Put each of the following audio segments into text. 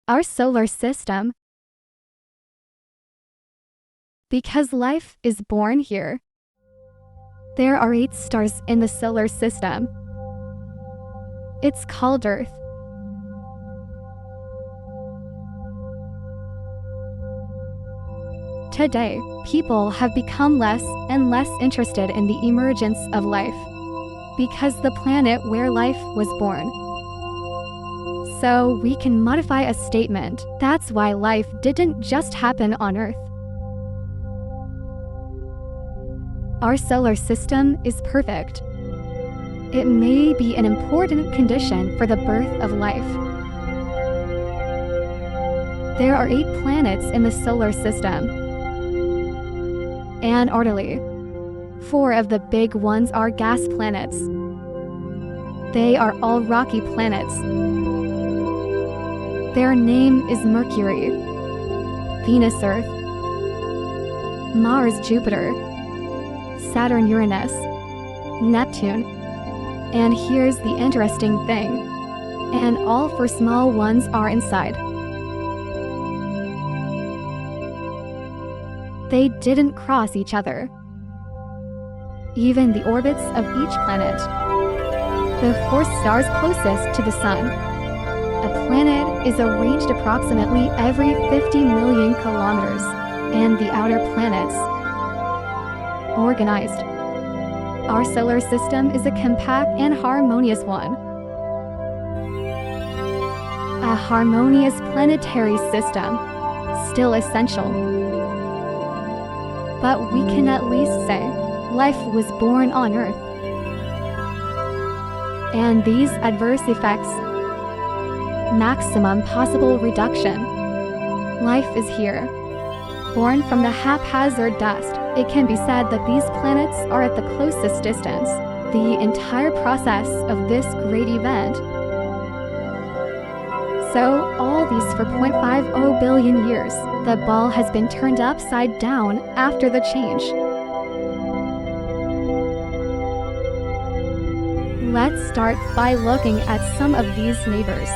Our solar system. Because life is born here. There are 8 stars in the solar system. It's called Earth. Today, people have become less and less interested in the emergence of life because the planet where life was born. So we can modify a statement. That's why life didn't just happen on Earth. Our solar system is perfect. It may be an important condition for the birth of life. There are 8 planets in the solar system. And orderly. 4 of the big ones are gas planets. They are all rocky planets. Their name is Mercury, Venus, Earth, Mars, Jupiter, Saturn, Uranus, Neptune. And here's the interesting thing. And all 4 small ones are inside. They didn't cross each other. Even the orbits of each planet. The 4 stars closest to the Sun. A planet is arranged approximately every 50 million kilometers, and the outer planets organized. Our solar system is a compact and harmonious one. A harmonious planetary system, still essential. But we can at least say, life was born on Earth. And these adverse effects, maximum possible reduction. Life is here. Born from the haphazard dust, it can be said that these planets are at the closest distance. The entire process of this great event. So, all these 4.50 billion years, the ball has been turned upside down after the change. Let's start by looking at some of these neighbors.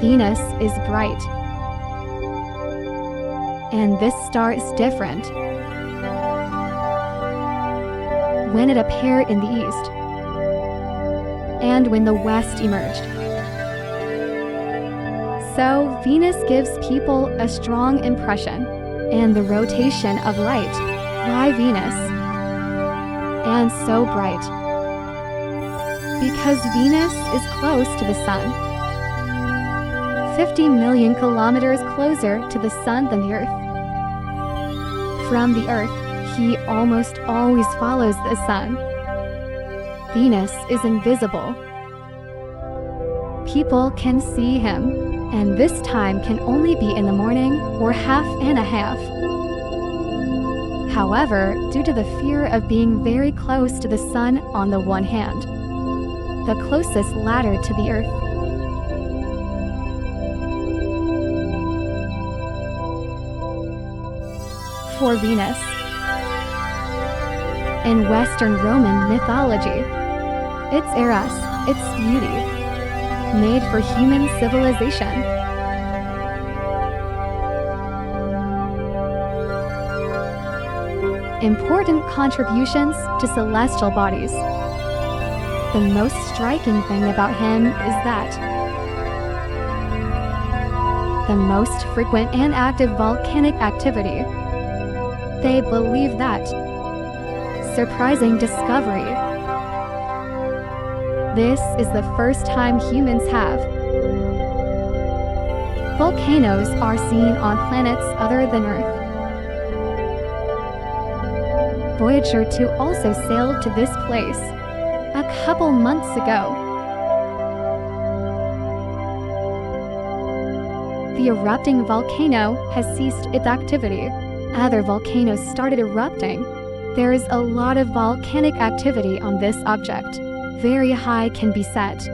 Venus is bright. And this star is different. When it appeared in the east, and when the west emerged. So Venus gives people a strong impression, and the rotation of light. Why Venus? And so bright. Because Venus is close to the Sun. 50 million kilometers closer to the Sun than the Earth. From the Earth, he almost always follows the Sun. Venus is invisible. People can see him, and this time can only be in the morning or half and a half. However, due to the fear of being very close to the Sun on the one hand, the closest ladder to the Earth, for Venus. In Western Roman mythology, it's Eros, its beauty, made for human civilization. Important contributions to celestial bodies. The most striking thing about him is that the most frequent and active volcanic activity. They believe that surprising discovery. This is the first time humans have. Volcanoes are seen on planets other than Earth. Voyager 2 also sailed to this place a couple months ago. The erupting volcano has ceased its activity. Other volcanoes started erupting. There is a lot of volcanic activity on this object. Very high can be set.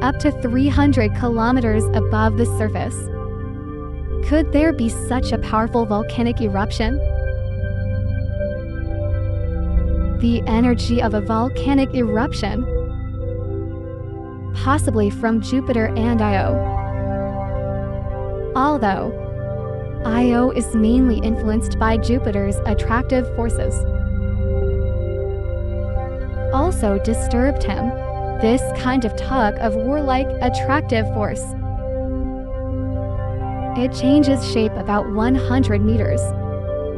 Up to 300 kilometers above the surface. Could there be such a powerful volcanic eruption? the energy of a volcanic eruption, possibly from Jupiter and Io. Although Io is mainly influenced by Jupiter's attractive forces, also disturbed him. This kind of tug of war-like attractive force. It changes shape about 100 meters,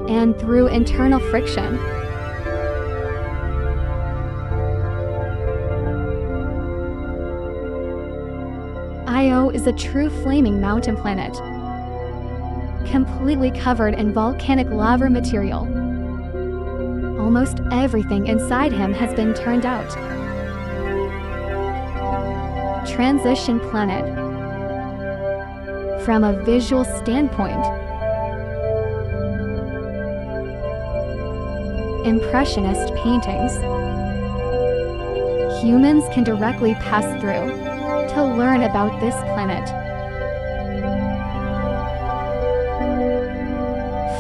and through internal friction, Io is a true flaming mountain planet, completely covered in volcanic lava material. Almost everything inside him has been turned out. Transition planet. From a visual standpoint, Impressionist paintings. Humans can directly pass through to learn about this planet.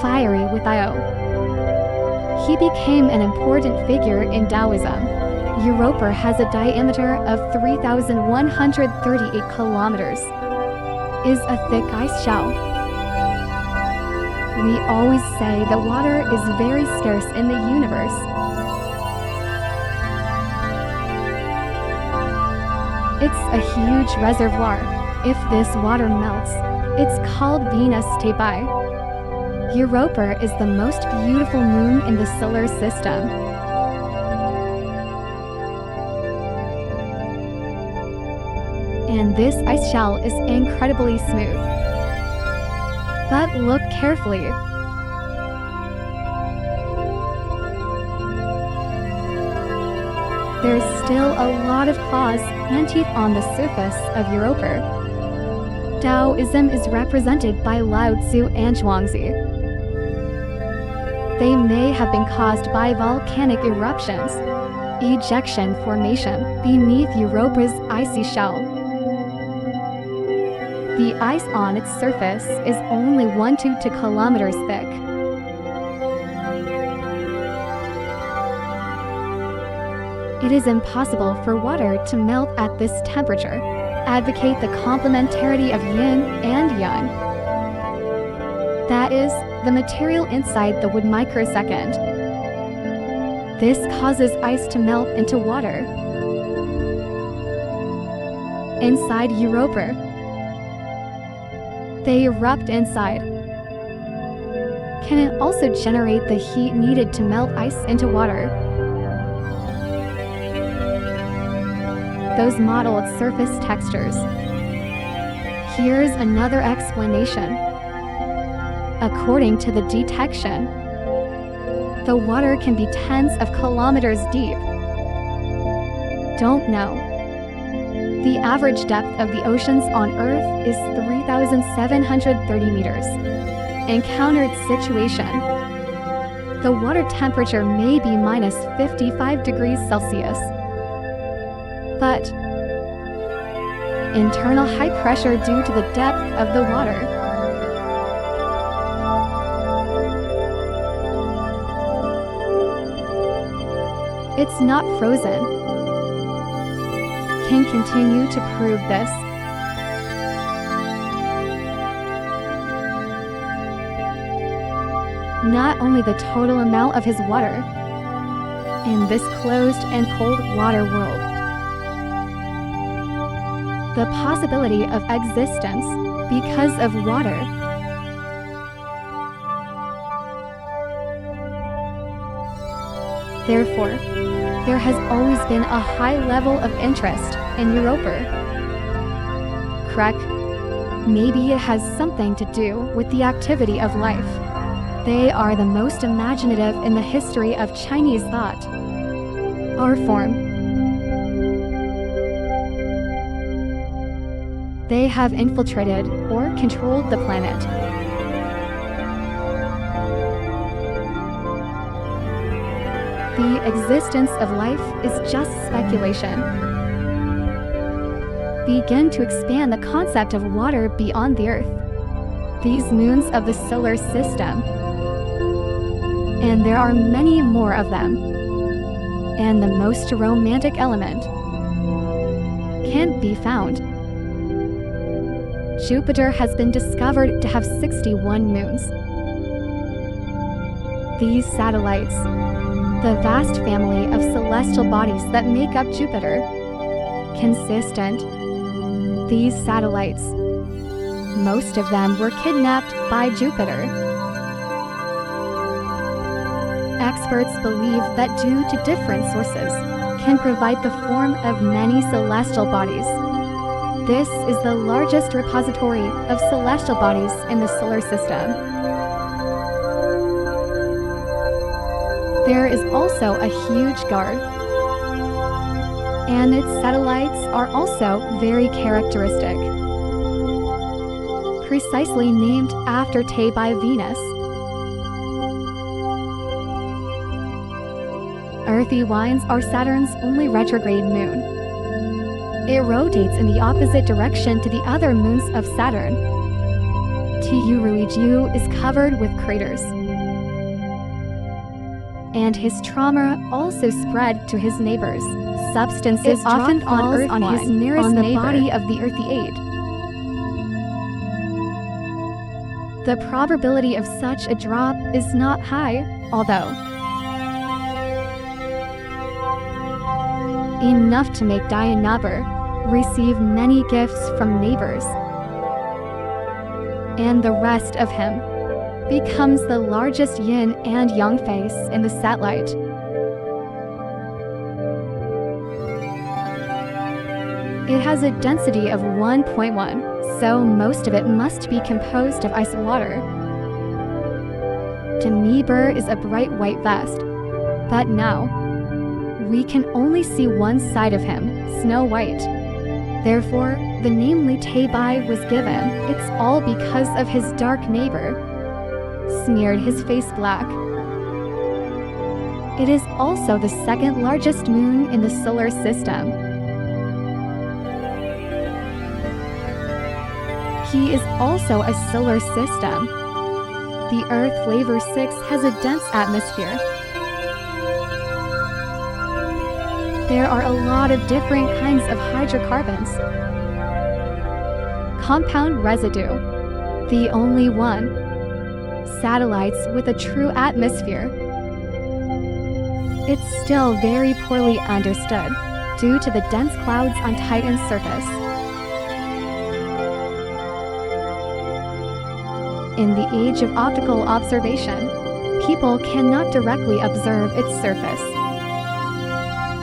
Fiery with Io. He became an important figure in Taoism. Europa has a diameter of 3,138 kilometers. Is a thick ice shell. We always say that water is very scarce in the universe. It's a huge reservoir. If this water melts, it's called Venus Tabai. Europa is the most beautiful moon in the solar system. And this ice shell is incredibly smooth. But look carefully. There's still a lot of claws and teeth on the surface of Europa. Taoism is represented by Lao Tzu and Zhuangzi. They may have been caused by volcanic eruptions, ejection formation beneath Europa's icy shell. The ice on its surface is only 1 to 2 kilometers thick. It is impossible for water to melt at this temperature. Advocate the complementarity of yin and yang. That is, the material inside the wood microsecond. This causes ice to melt into water. Inside Europa, they erupt inside. Can it also generate the heat needed to melt ice into water? Those mottled surface textures. Here's another explanation. According to the detection, the water can be tens of kilometers deep. Don't know. The average depth of the oceans on Earth is 3,730 meters. Encountered situation. The water temperature may be minus 55 degrees Celsius. But internal high pressure due to the depth of the water. It's not frozen. Can continue to prove this. Not only the total amount of his water in this closed and cold water world, the possibility of existence because of water. Therefore, there has always been a high level of interest in Europa. Correct? Maybe it has something to do with the activity of life. They are the most imaginative in the history of Chinese thought. Our form. They have infiltrated or controlled the planet. The existence of life is just speculation. Begin to expand the concept of water beyond the Earth, these moons of the solar system, and there are many more of them. and the most romantic element, can't be found. Jupiter has been discovered to have 61 moons. These satellites, the vast family of celestial bodies that make up Jupiter, consistent. These satellites, most of them were kidnapped by Jupiter. Experts believe that due to different sources, can provide the form of many celestial bodies. This is the largest repository of celestial bodies in the solar system. There is also a huge guard, and its satellites are also very characteristic, precisely named after Thebai Venus. Earthy Winds are Saturn's only retrograde moon. It rotates in the opposite direction to the other moons of Saturn. Tyuruijiu is covered with craters, and his trauma also spread to his neighbors. Substances often fall on his nearest on the neighbor. Body of the earthy aid. The probability of such a drop is not high, although enough to make Dianabar receive many gifts from neighbors, and the rest of him becomes the largest yin and yang face in the satellite. It has a density of 1.1, so most of it must be composed of ice water. Demeter is a bright white vest, but now we can only see one side of him, Snow White. Therefore, the name Thebai was given. It's all because of his dark neighbor smeared his face black. It is also the second largest moon in the solar system. He is also a solar system. The Earth Flavor 6 has a dense atmosphere. There are a lot of different kinds of hydrocarbons. Compound residue, the only one. Satellites with a true atmosphere. It's still very poorly understood due to the dense clouds on Titan's surface. In the age of optical observation, people cannot directly observe its surface.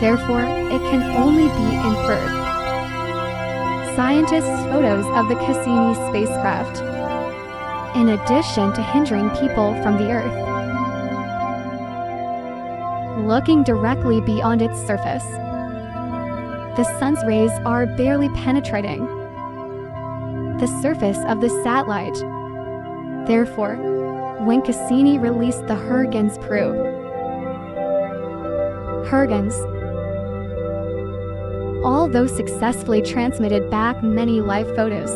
Therefore, it can only be inferred. Scientists' photos of the Cassini spacecraft, in addition to hindering people from the Earth, looking directly beyond its surface. The sun's rays are barely penetrating the surface of the satellite. Therefore, when Cassini released the Huygens probe, Huygens, although successfully transmitted back many live photos,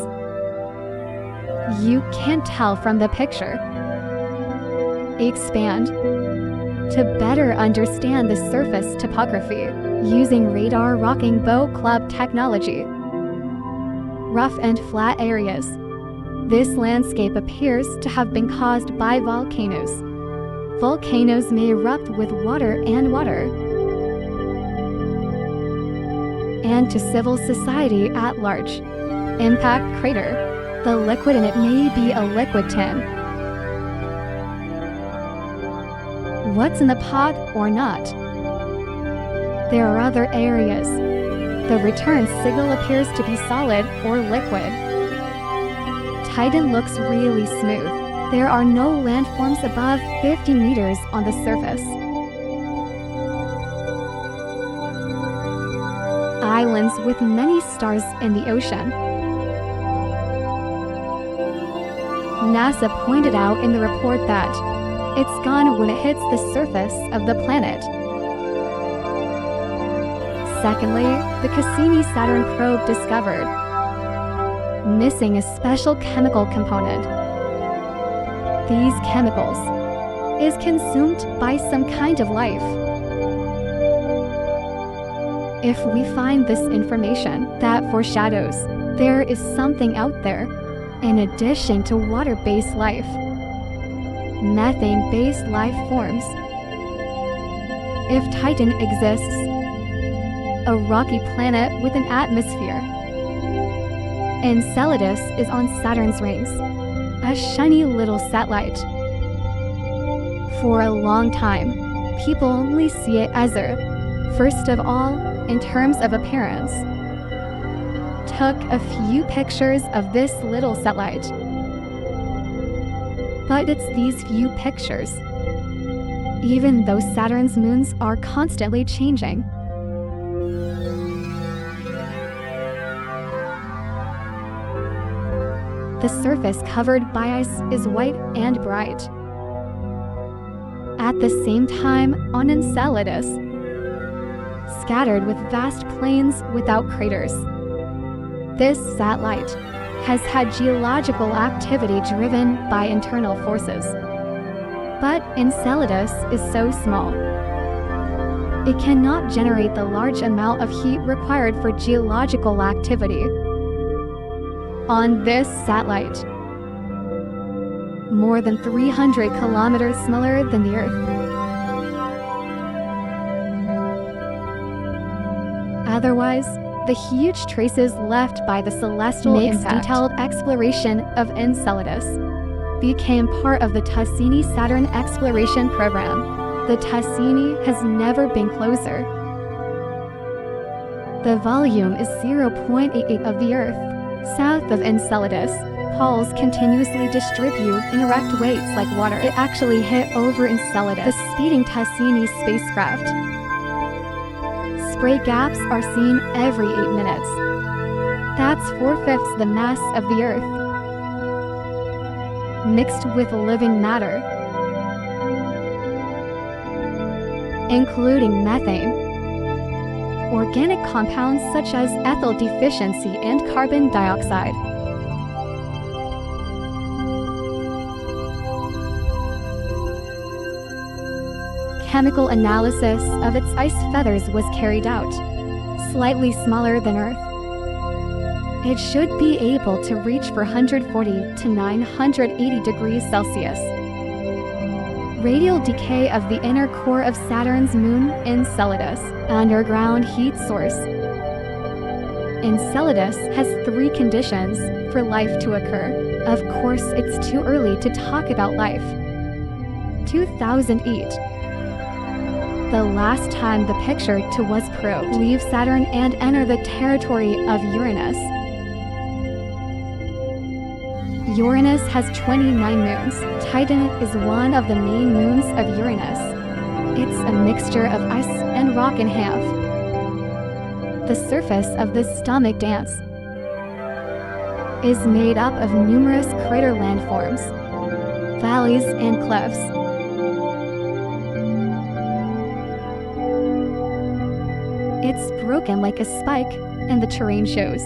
you can't tell from the picture. Expand to better understand the surface topography using radar rocking bow club technology. Rough and flat areas. This landscape appears to have been caused by volcanoes. Volcanoes may erupt with water. And to civil society at large. Impact crater. The liquid in it may be a liquid tin. What's in the pot or not? There are other areas. The return signal appears to be solid or liquid. Titan looks really smooth. There are no landforms above 50 meters on the surface. Islands with many stars in the ocean. NASA pointed out in the report that it's gone when it hits the surface of the planet. Secondly, the Cassini-Saturn probe discovered missing a special chemical component. These chemicals is consumed by some kind of life. If we find this information, that foreshadows there is something out there in addition to water-based life. Methane-based life forms. If Titan exists, a rocky planet with an atmosphere, Enceladus is on Saturn's rings, a shiny little satellite. For a long time, people only see it as Earth. First of all, in terms of appearance, took a few pictures of this little satellite. But it's these few pictures, even though Saturn's moons are constantly changing. The surface covered by ice is white and bright. At the same time, on Enceladus, scattered with vast plains without craters. This satellite has had geological activity driven by internal forces. But Enceladus is so small. It cannot generate the large amount of heat required for geological activity. On this satellite, more than 300 kilometers smaller than the Earth. Otherwise, the huge traces left by the celestial impact. Detailed exploration of Enceladus became part of the Cassini-Saturn exploration program. The Cassini has never been closer. The volume is 0.88 of the Earth. South of Enceladus, poles continuously distribute in erect weights like water. It actually hit over Enceladus, the speeding Cassini spacecraft. Spray gaps are seen every 8 minutes. That's 4/5 the mass of the Earth. Mixed with living matter, including methane, organic compounds such as ethyl deficiency and carbon dioxide. Chemical analysis of its ice feathers was carried out, slightly smaller than Earth. It should be able to reach 440 to 980 degrees Celsius. Radial decay of the inner core of Saturn's moon, Enceladus, underground heat source. Enceladus has 3 conditions for life to occur. Of course, it's too early to talk about life. 2008. The last time the picture was probed, leave Saturn and enter the territory of Uranus. Uranus has 29 moons. Titan is one of the main moons of Uranus. It's a mixture of ice and rock in half. The surface of this stomach dance is made up of numerous crater landforms, valleys, and clefts. It's broken like a spike, and the terrain shows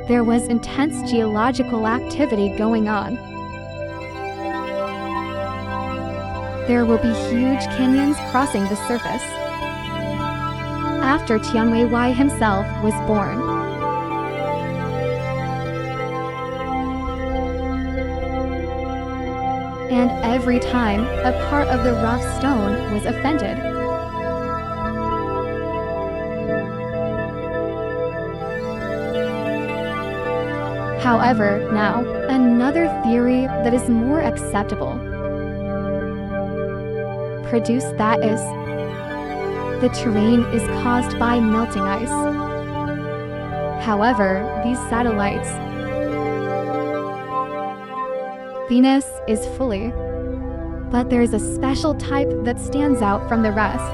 there was intense geological activity going on. There will be huge canyons crossing the surface. After Tianwei himself was born, and every time a part of the rough stone was offended, however, now, another theory that is more acceptable produced, that is, the terrain is caused by melting ice. However, these satellites, Venus is fully, but there's a special type that stands out from the rest.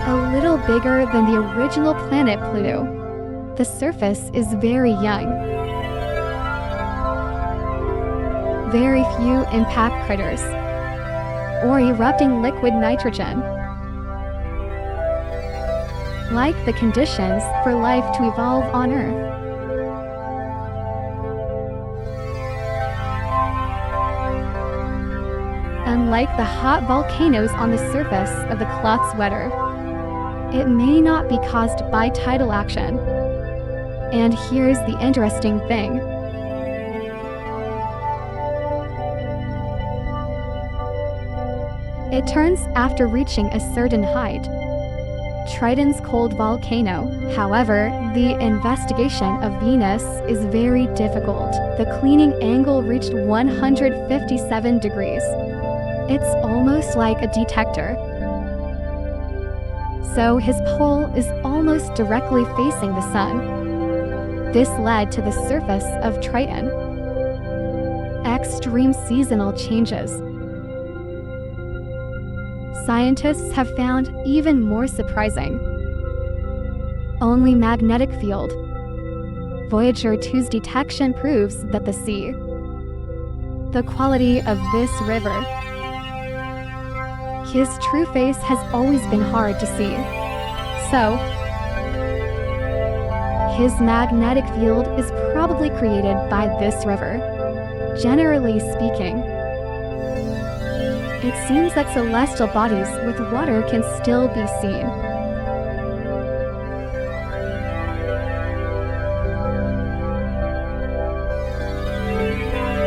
A little bigger than the original planet Pluto. The surface is very young. Very few impact craters or erupting liquid nitrogen. Like the conditions for life to evolve on Earth. Unlike the hot volcanoes on the surface of the Klotz Wetter, it may not be caused by tidal action. And here's the interesting thing. It turns after reaching a certain height. Triton's cold volcano. However, the investigation of Venus is very difficult. The cleaning angle reached 157 degrees. It's almost like a detector. So his pole is almost directly facing the sun. This led to the surface of Triton. Extreme seasonal changes. Scientists have found even more surprising. Only magnetic field. Voyager 2's detection proves that the sea. The quality of this river. His true face has always been hard to see. So, his magnetic field is probably created by this river. Generally speaking, it seems that celestial bodies with water can still be seen.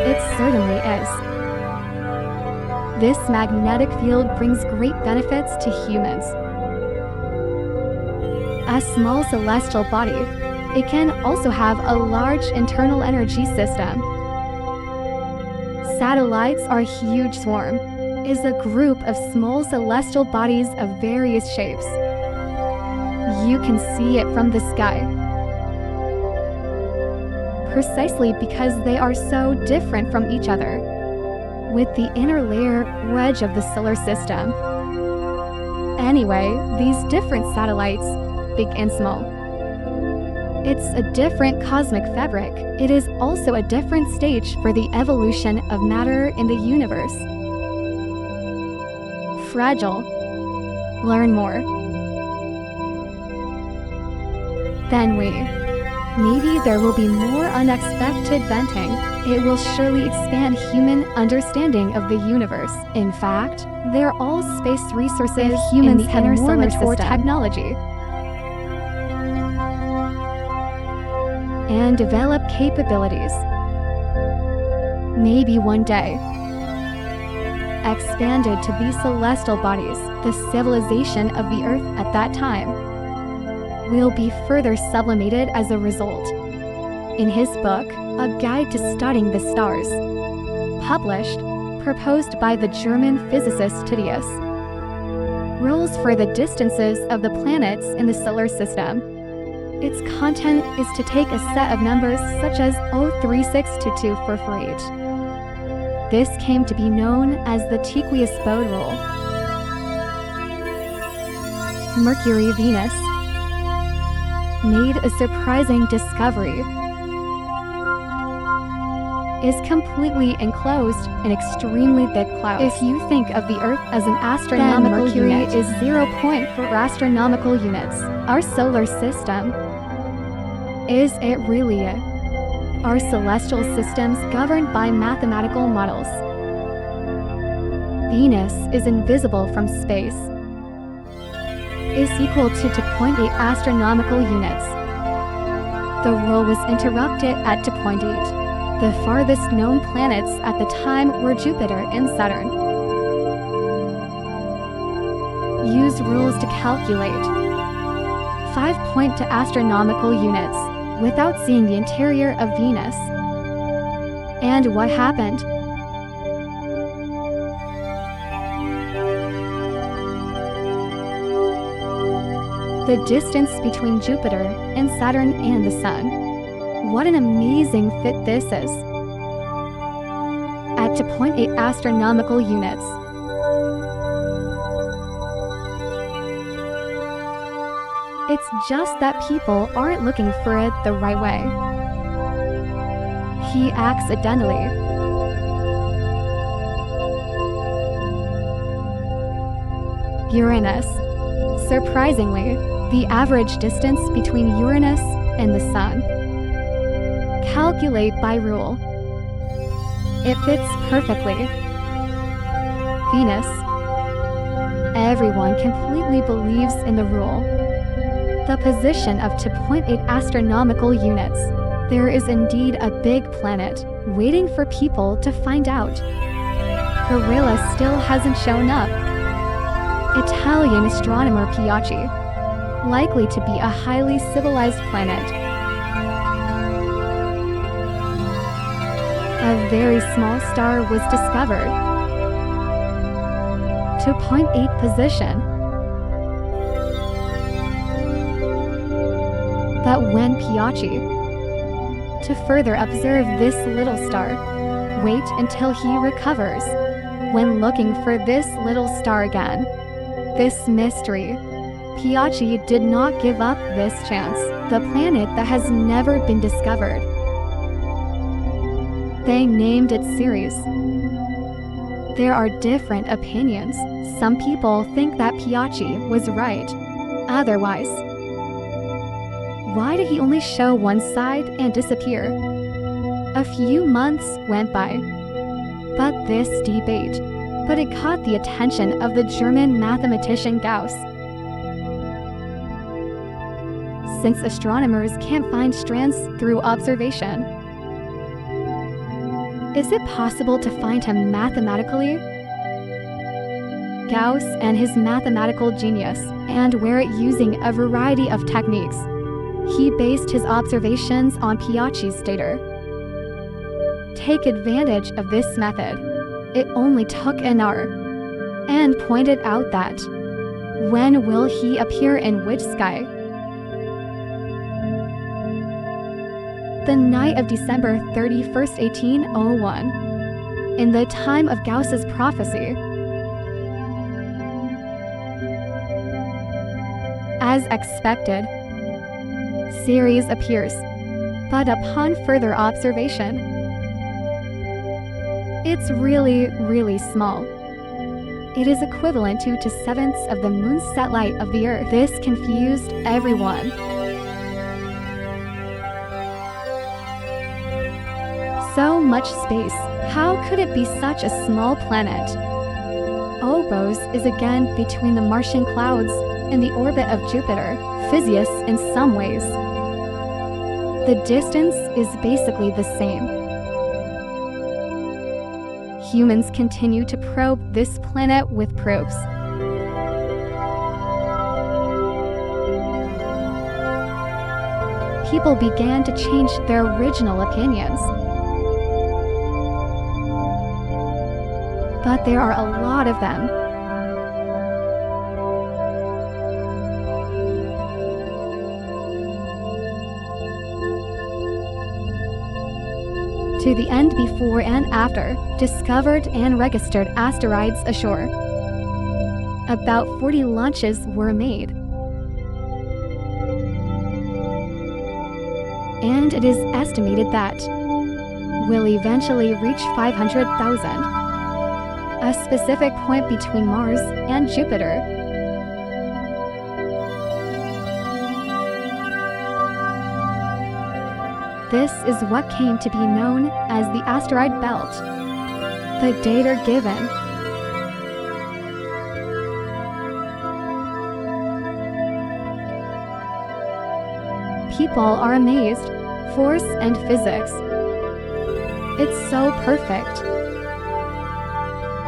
It certainly is. This magnetic field brings great benefits to humans. A small celestial body, it can also have a large internal energy system. Satellites are a huge swarm. Is a group of small celestial bodies of various shapes. You can see it from the sky. Precisely because they are so different from each other, with the inner layer wedge of the solar system. Anyway, these different satellites, big and small. It's a different cosmic fabric. It is also a different stage for the evolution of matter in the universe. Fragile. Learn more. Then maybe there will be more unexpected venting. It will surely expand human understanding of the universe. In fact, they're all space resources humans have more mature technology and develop capabilities. Maybe one day, expanded to these celestial bodies, the civilization of the Earth at that time will be further sublimated as a result. In his book, A Guide to Studying the Stars, published, proposed by the German physicist Titius, rules for the distances of the planets in the solar system. Its content is to take a set of numbers such as 03622 for each. This came to be known as the Titius-Bode rule. Mercury-Venus made a surprising discovery. Is completely enclosed in extremely thick clouds. If you think of the Earth as an astronomical unit, is 0 point for astronomical units. Our solar system, is it really are celestial systems governed by mathematical models? Venus is invisible from space. Is equal to 2.8 astronomical units. The rule was interrupted at 2.8. The farthest known planets at the time were Jupiter and Saturn. Use rules to calculate 5 to astronomical units without seeing the interior of Venus. And what happened? The distance between Jupiter and Saturn and the Sun. What an amazing fit this is. At 2.8 astronomical units. It's just that people aren't looking for it the right way. He accidentally. Uranus. Surprisingly, the average distance between Uranus and the Sun. Calculate by rule. It fits perfectly. Venus. Everyone completely believes in the rule. the position of 2.8 astronomical units. There is indeed a big planet waiting for people to find out. Gorilla still hasn't shown up. Italian astronomer Piazzi, likely to be a highly civilized planet. A very small star was discovered. 2.8 position. But when Piazzi, to further observe this little star, wait until he recovers. When looking for this little star again, this mystery, Piazzi did not give up this chance, the planet that has never been discovered. They named it Ceres. There are different opinions. Some people think that Piazzi was right. Otherwise, why did he only show one side and disappear? A few months went by. But it caught the attention of the German mathematician Gauss. Since astronomers can't find strands through observation, is it possible to find him mathematically? Gauss and his mathematical genius, and were it using a variety of techniques, he based his observations on Piazzi's data. Take advantage of this method. It only took an hour, and pointed out that when will he appear in which sky? The night of December 31st, 1801, in the time of Gauss's prophecy. As expected, Ceres appears, but upon further observation, it's really small. It is equivalent to 2/7 of the moon's satellite of the Earth. This confused everyone. So much space. How could it be such a small planet? Phobos is again between the Martian clouds and the orbit of Jupiter, Physius in some ways. The distance is basically the same. Humans continue to probe this planet with probes. People began to change their original opinions. But there are a lot of them. To the end before and after, discovered and registered asteroids ashore. About 40 launches were made. And it is estimated that will eventually reach 500,000. A specific point between Mars and Jupiter. This is what came to be known as the asteroid belt. The data given. People are amazed. Force and physics. It's so perfect.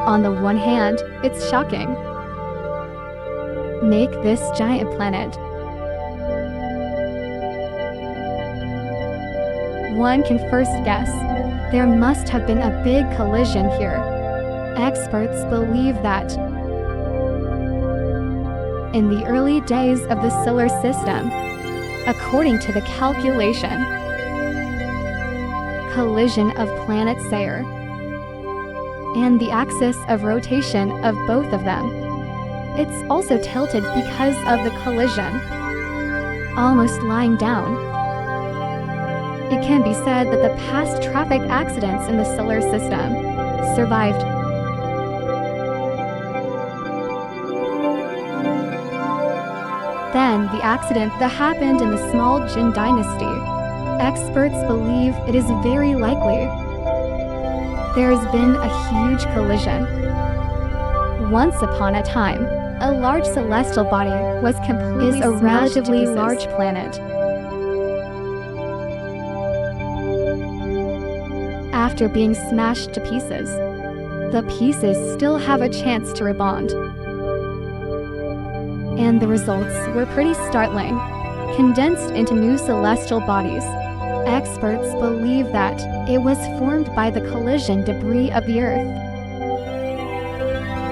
On the one hand, it's shocking. Make this giant planet. One can first guess, there must have been a big collision here. Experts believe that in the early days of the solar system, according to the calculation, collision of planet Sayre, and the axis of rotation of both of them. It's also tilted because of the collision, almost lying down. It can be said that the past traffic accidents in the solar system survived. Then the accident that happened in the small Jin dynasty. Experts believe it is very likely there has been a huge collision. Once upon a time, a large celestial body was completely a relatively large planet. After being smashed to pieces, the pieces still have a chance to rebond. And the results were pretty startling. Condensed into new celestial bodies, experts believe that it was formed by the collision debris of the Earth.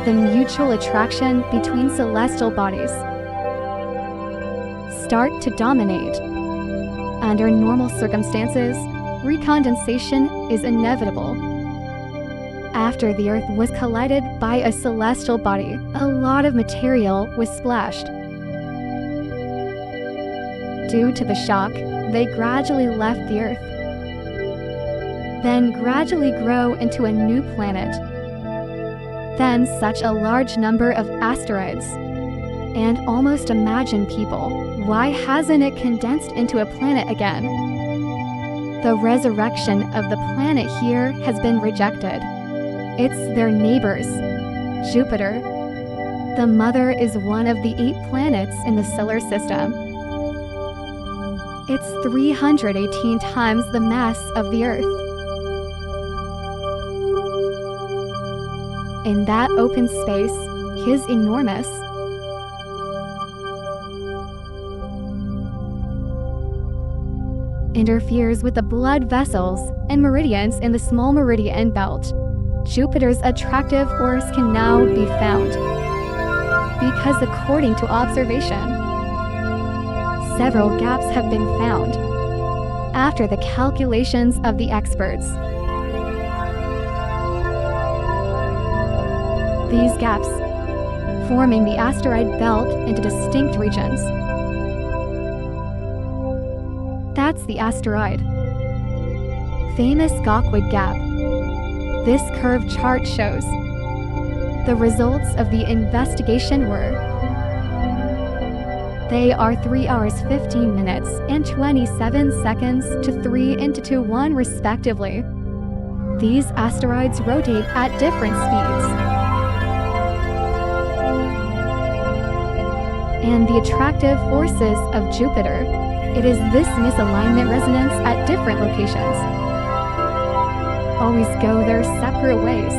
The mutual attraction between celestial bodies start to dominate. Under normal circumstances, recondensation is inevitable. After the Earth was collided by a celestial body, a lot of material was splashed. Due to the shock, they gradually left the Earth, then gradually grow into a new planet. Then such a large number of asteroids. And almost imagine, people, why hasn't it condensed into a planet again? The resurrection of the planet here has been rejected. It's their neighbors, Jupiter. The mother is one of the 8 planets in the solar system. It's 318 times the mass of the Earth. In that open space, is enormous. Interferes with the blood vessels and meridians in the small meridian belt. Jupiter's attractive force can now be found. Because according to observation, several gaps have been found after the calculations of the experts. These gaps forming the asteroid belt into distinct regions. That's the asteroid. Famous Gokwood Gap. This curved chart shows the results of the investigation were: they are 3 hours 15 minutes and 27 seconds to 3 into 2-1 respectively. These asteroids rotate at different speeds. And the attractive forces of Jupiter, it is this misalignment resonance at different locations. Always go their separate ways.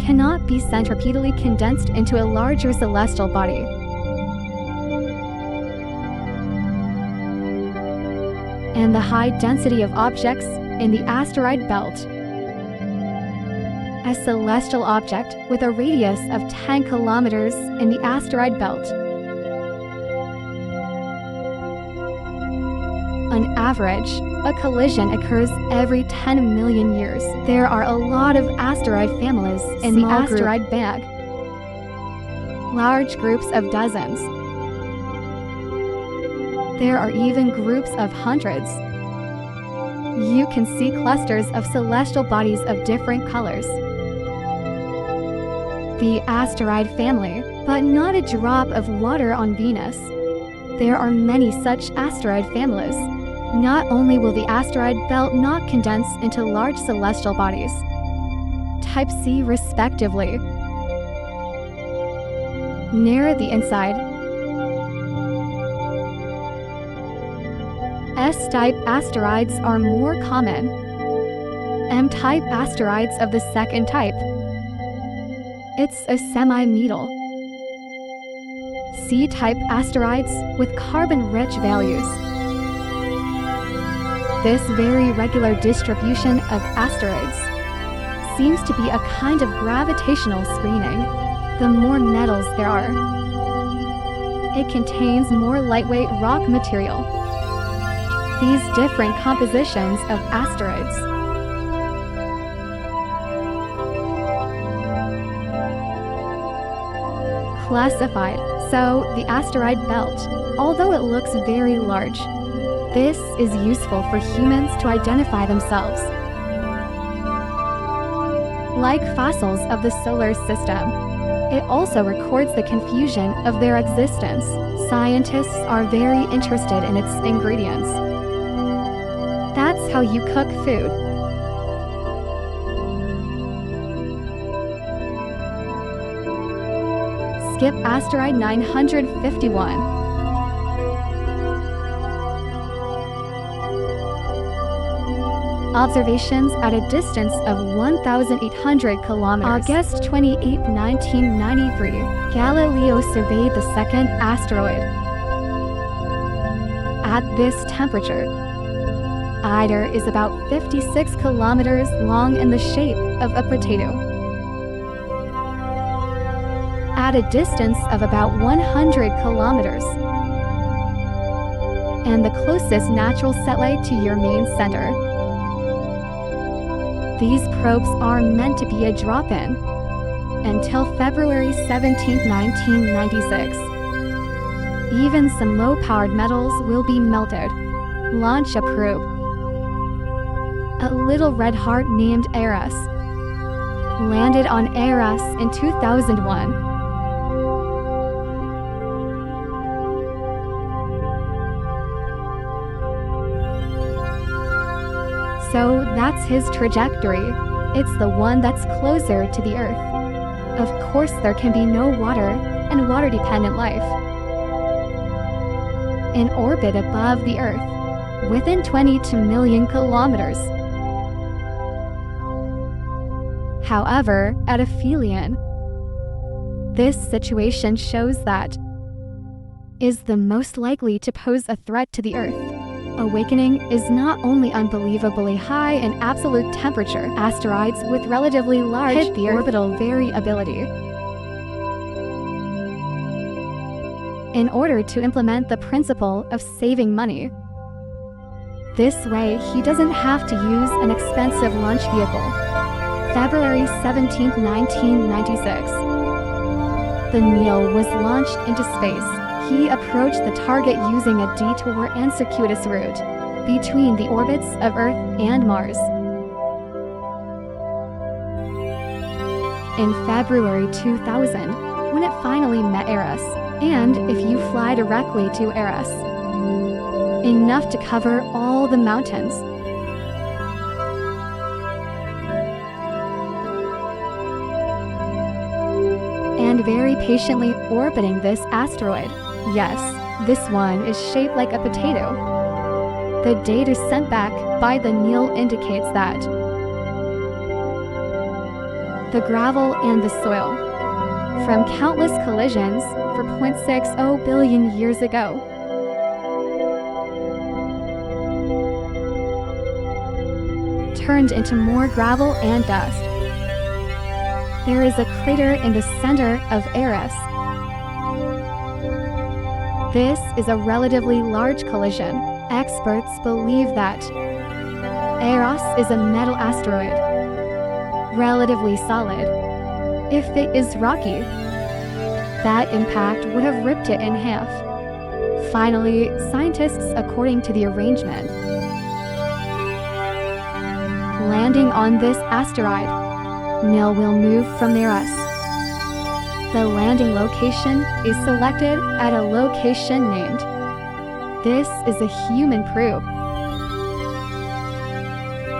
Cannot be centripetally condensed into a larger celestial body. And the high density of objects in the asteroid belt. A celestial object with a radius of 10 kilometers in the asteroid belt. On average, a collision occurs every 10 million years. There are a lot of asteroid families in the asteroid bag. Large groups of dozens. There are even groups of hundreds. You can see clusters of celestial bodies of different colors. The asteroid family, but not a drop of water on Venus. There are many such asteroid families. Not only will the asteroid belt not condense into large celestial bodies, type C respectively, near the inside, S-type asteroids are more common. M-type asteroids of the second type. It's a semi-metal. C-type asteroids with carbon-rich values. This very regular distribution of asteroids seems to be a kind of gravitational screening. The more metals there are, it contains more lightweight rock material. These different compositions of asteroids classified. So, the asteroid belt, although it looks very large, this is useful for humans to identify themselves. Like fossils of the solar system, it also records the confusion of their existence. Scientists are very interested in its ingredients. That's how you cook food. skip asteroid 951. Observations at a distance of 1,800 kilometers. August 28, 1993, Galileo surveyed the second asteroid. At this temperature, ITER is about 56 kilometers long in the shape of a potato. At a distance of about 100 kilometers, and the closest natural satellite to your main center. These probes are meant to be a drop-in until February 17, 1996. Even some low-powered metals will be melted. Launch a probe. A little red heart named Eros landed on Eros in 2001. So that's his trajectory. It's the one that's closer to the Earth. Of course, there can be no water and water-dependent life in orbit above the Earth, within 22 million kilometers. However, at aphelion, this situation shows that is the most likely to pose a threat to the Earth. Awakening is not only unbelievably high in absolute temperature, asteroids with relatively large hit the orbital variability. In order to implement the principle of saving money, this way he doesn't have to use an expensive launch vehicle. February 17, 1996. The Neil was launched into space. He approached the target using a detour and circuitous route between the orbits of Earth and Mars. In February 2000, when it finally met Eros, and if you fly directly to Eros, enough to cover all the mountains, and very patiently orbiting this asteroid. Yes, this one is shaped like a potato. The data sent back by the Neil indicates that the gravel and the soil from countless collisions for 0.60 billion years ago turned into more gravel and dust. There is a crater in the center of Eros. This is a relatively large collision. Experts believe that Eros is a metal asteroid, relatively solid. If it is rocky, that impact would have ripped it in half. Finally, scientists, according to the arrangement, landing on this asteroid, Neil will move from Eros. The landing location is selected at a location named. This is a human probe.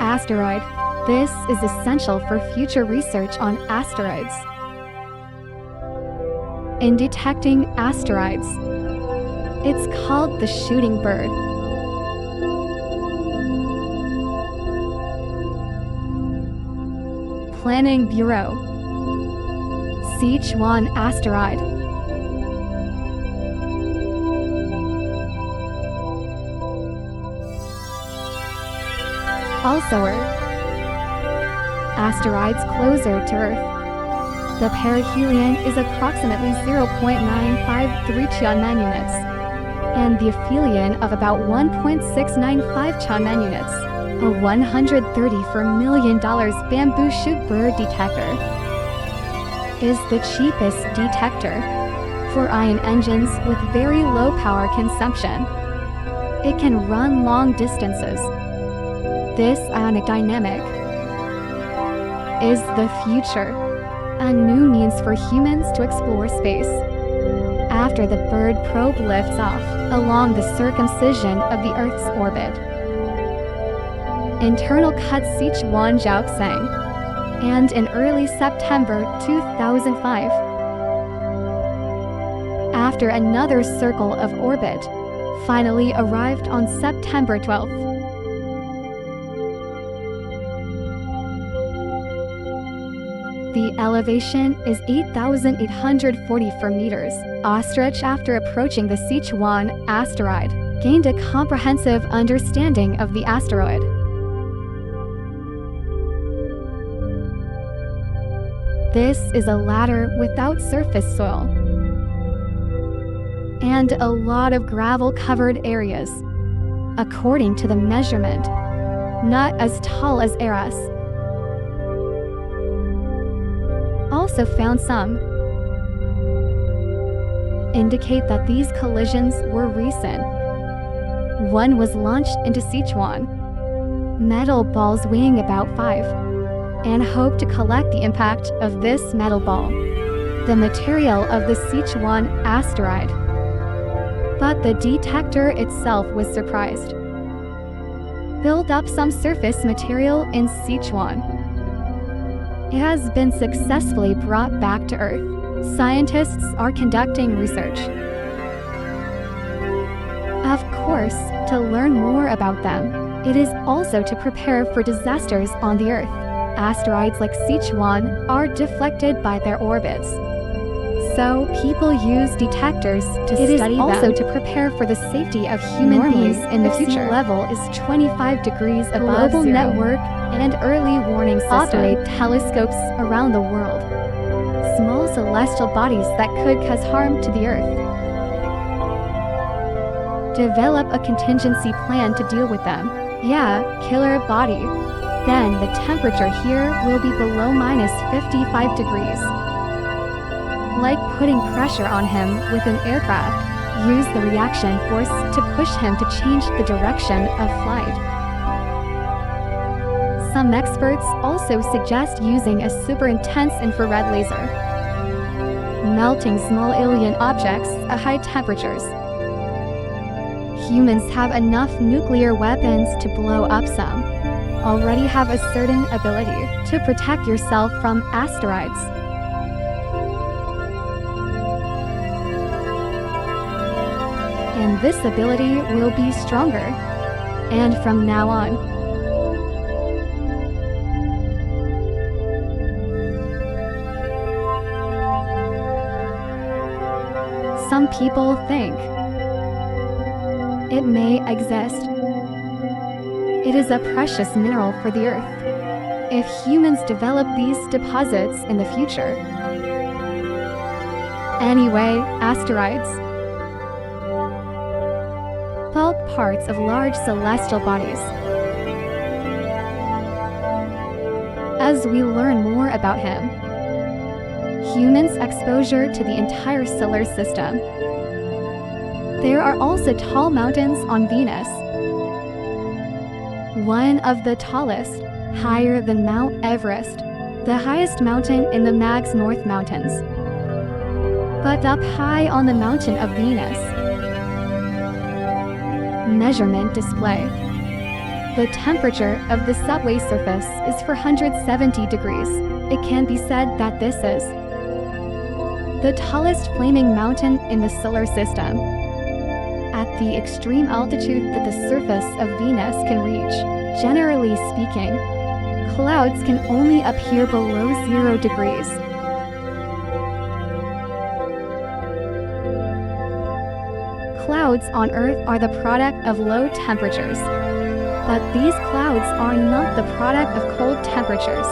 Asteroid. This is essential for future research on asteroids. In detecting asteroids, it's called the shooting bird. Planning Bureau. Sichuan asteroid. Also Earth. Asteroids closer to Earth. The perihelion is approximately 0.953 Tianmen units, and the aphelion of about 1.695 Tianmen units. A $134 million bamboo shoot bird detector is the cheapest detector for ion engines with very low power consumption. It can run long distances. This ionic dynamic is the future, a new means for humans to explore space. After the bird probe lifts off along the circumcision of the Earth's orbit, internal cut Sichuan Jiaoxing, and in early September 2005, after another circle of orbit, finally arrived on September 12th. The elevation is 8,844 meters. Ostrich, after approaching the Sichuan asteroid, gained a comprehensive understanding of the asteroid. This is a ladder without surface soil and a lot of gravel-covered areas, according to the measurement, not as tall as Eris. Also found some indicate that these collisions were recent. One was launched into Sichuan, metal balls weighing about 5, and hoped to collect the impact of this metal ball, the material of the Sichuan asteroid. But the detector itself was surprised. Build up some surface material in Sichuan. It has been successfully brought back to Earth. Scientists are conducting research, of course, to learn more about them. It is also to prepare for disasters on the Earth. Asteroids like Sichuan are deflected by their orbits, so people use detectors to study them. It is also to prepare for the safety of human beings in the future. Sea level is 25 degrees above global zero. Network and early warning system operate telescopes around the world. Small celestial bodies that could cause harm to the Earth. Develop a contingency plan to deal with them. Yeah, killer body. Then the temperature here will be below -55 degrees. Like putting pressure on him with an aircraft. Use the reaction force to push him to change the direction of flight. Some experts also suggest using a super intense infrared laser, melting small alien objects at high temperatures. Humans have enough nuclear weapons to blow up some. Already have a certain ability to protect yourself from asteroids. And this ability will be stronger. And from now on, some people think it may exist. It is a precious mineral for the Earth. If humans develop these deposits in the future. Anyway, asteroids. Bulk parts of large celestial bodies. As we learn more about him, humans' exposure to the entire solar system. There are also tall mountains on Venus. One of the tallest, higher than Mount Everest, the highest mountain in the Mags North Mountains. But up high on the mountain of Venus. Measurement display. The temperature of the subway surface is 470 degrees. It can be said that this is the tallest flaming mountain in the solar system. At the extreme altitude that the surface of Venus can reach, generally speaking, clouds can only appear below 0 degrees. Clouds on Earth are the product of low temperatures, but these clouds are not the product of cold temperatures.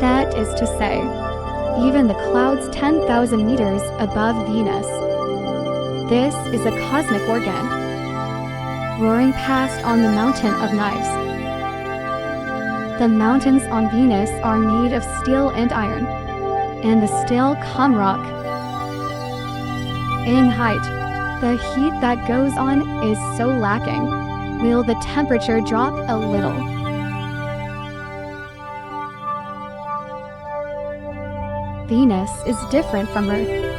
That is to say, even the clouds 10,000 meters above Venus. This is a cosmic organ, roaring past on the mountain of knives. The mountains on Venus are made of steel and iron, and the steel come rock. In height, the heat that goes on is so lacking. Will the temperature drop a little? Venus is different from Earth.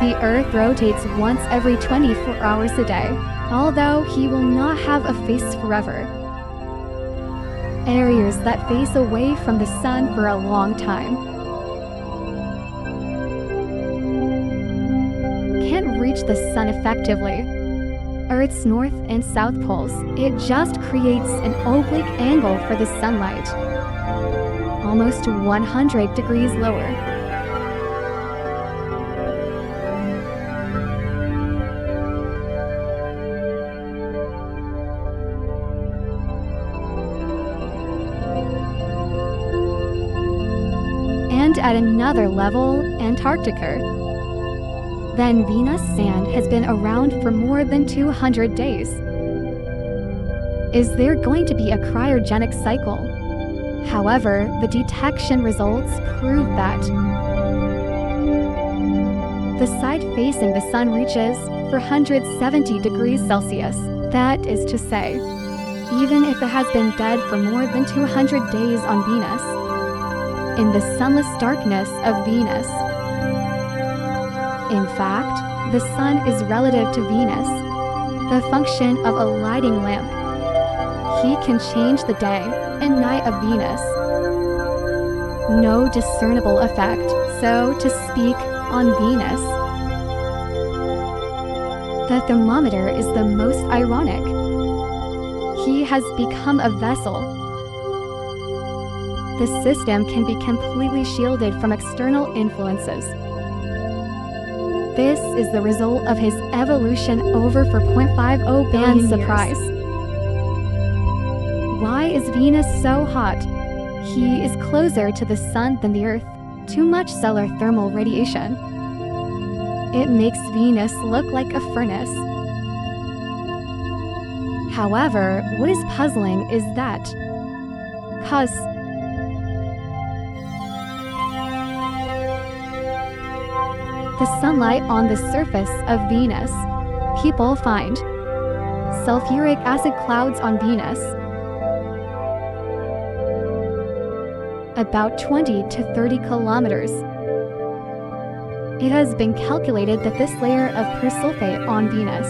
The Earth rotates once every 24 hours a day, although he will not have a face forever. Areas that face away from the sun for a long time. the sun effectively. Earth's north and south poles, it just creates an oblique angle for the sunlight, almost 100 degrees lower. And at another level, Antarctica. Then Venus sand has been around for more than 200 days. Is there going to be a cryogenic cycle? However, the detection results prove that the side facing the sun reaches 470 degrees Celsius. That is to say, even if it has been dead for more than 200 days on Venus, in the sunless darkness of Venus. In fact, the sun is relative to Venus, the function of a lighting lamp. He can change the day and night of Venus. No discernible effect, so to speak, on Venus. The thermometer is the most ironic. He has become a vessel. The system can be completely shielded from external influences. This is the result of his evolution over 4.50 billion surprise. Why is Venus so hot? He is closer to the sun than the Earth. Too much solar thermal radiation. It makes Venus look like a furnace. However, what is puzzling is that, cause the sunlight on the surface of Venus, people find sulfuric acid clouds on Venus, about 20 to 30 kilometers. It has been calculated that this layer of persulfate on Venus,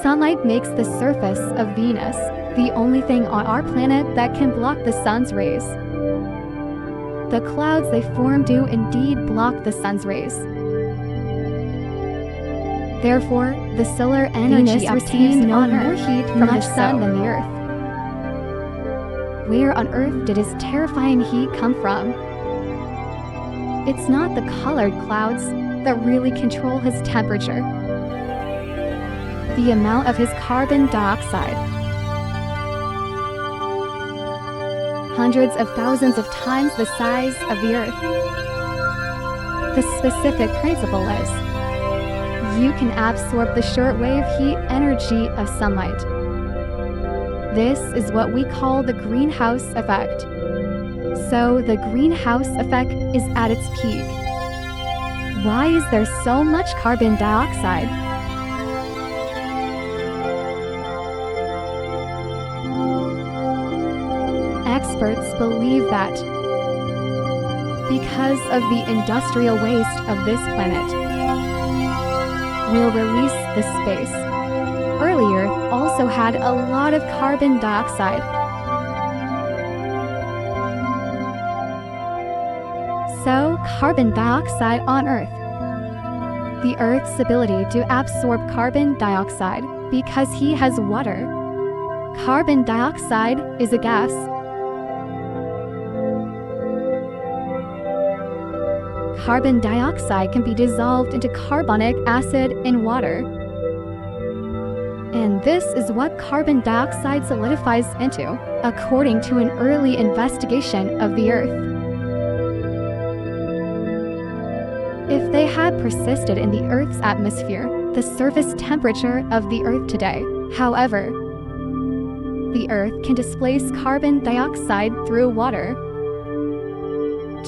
sunlight makes the surface of Venus the only thing on our planet that can block the sun's rays. The clouds they form do indeed block the sun's rays. Therefore, the solar energy receives no more heat from the sun than the Earth. Where on earth did his terrifying heat come from? It's not the colored clouds that really control his temperature. The amount of his carbon dioxide. Hundreds of thousands of times the size of the Earth. The specific principle is, you can absorb the shortwave heat energy of sunlight. This is what we call the greenhouse effect. So the greenhouse effect is at its peak. Why is there so much carbon dioxide? Experts believe that because of the industrial waste of this planet, we'll release the space. Early Earth also had a lot of carbon dioxide. So, carbon dioxide on Earth. The Earth's ability to absorb carbon dioxide because he has water. Carbon dioxide is a gas. Carbon dioxide can be dissolved into carbonic acid in water. And this is what carbon dioxide solidifies into, according to an early investigation of the Earth. If they had persisted in the Earth's atmosphere, the surface temperature of the Earth today, however, the Earth can displace carbon dioxide through water,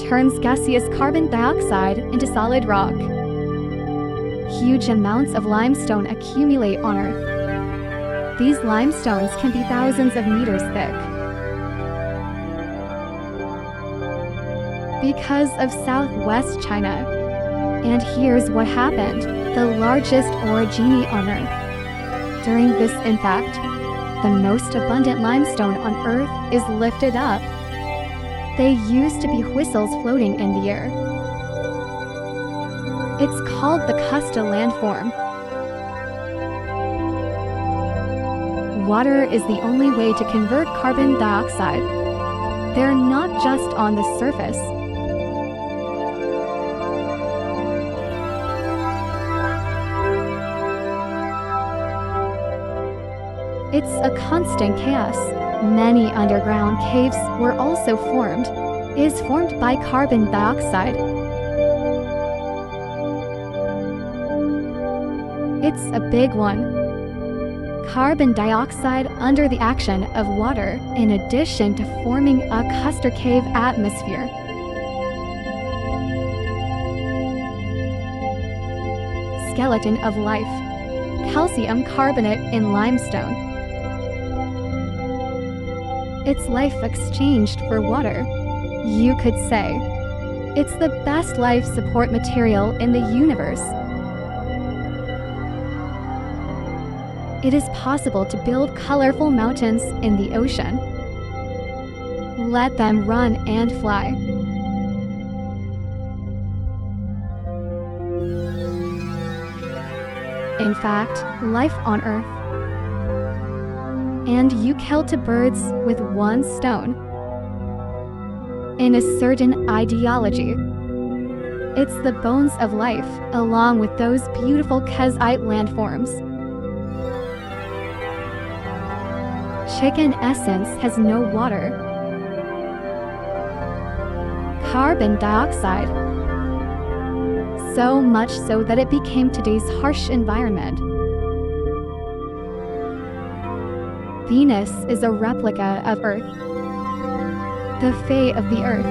turns gaseous carbon dioxide into solid rock. Huge amounts of limestone accumulate on Earth. These limestones can be thousands of meters thick. Because of southwest China. And here's what happened: the largest orogeny on Earth. During this impact, the most abundant limestone on Earth is lifted up. They used to be whistles floating in the air. It's called the Kusta landform. Water is the only way to convert carbon dioxide. They're not just on the surface. It's a constant chaos. Many underground caves were also formed. Is formed by carbon dioxide. It's a big one. Carbon dioxide under the action of water, in addition to forming a Kusta cave atmosphere. Skeleton of life. Calcium carbonate in limestone. It's life exchanged for water. You could say, it's the best life support material in the universe. It is possible to build colorful mountains in the ocean. Let them run and fly. In fact, life on Earth. And you kill two birds with one stone. In a certain ideology. It's the bones of life, along with those beautiful Kesite landforms. Chicken essence has no water. Carbon dioxide. So much so that it became today's harsh environment. Venus is a replica of Earth. The Fae of the Earth.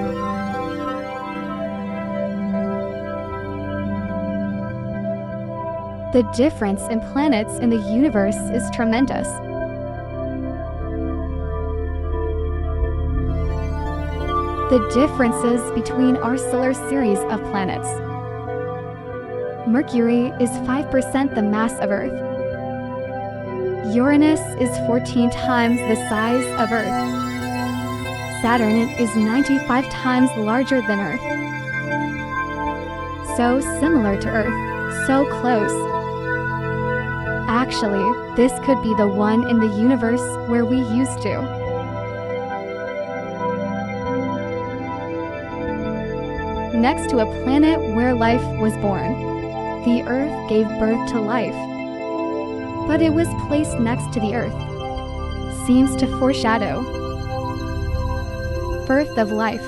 The difference in planets in the universe is tremendous. The differences between our solar series of planets. Mercury is 5% the mass of Earth. Uranus is 14 times the size of Earth. Saturn is 95 times larger than Earth. So similar to Earth, so close. Actually, this could be the one in the universe where we used to. Next to a planet where life was born. The Earth gave birth to life. But it was placed next to the Earth. Seems to foreshadow birth of life.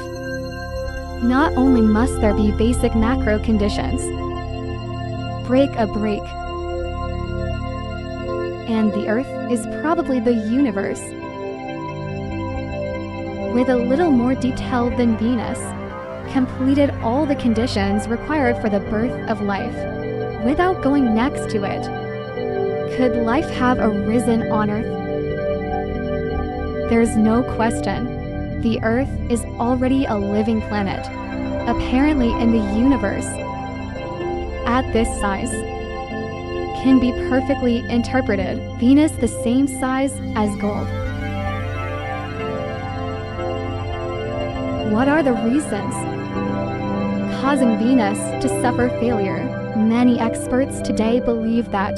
Not only must there be basic macro conditions, break a break, and the Earth is probably the universe, with a little more detail than Venus, completed all the conditions required for the birth of life. Without going next to it, could life have arisen on Earth? There's no question. The Earth is already a living planet, apparently in the universe. At this size, can be perfectly interpreted. Venus the same size as gold. What are the reasons causing Venus to suffer failure? Many experts today believe that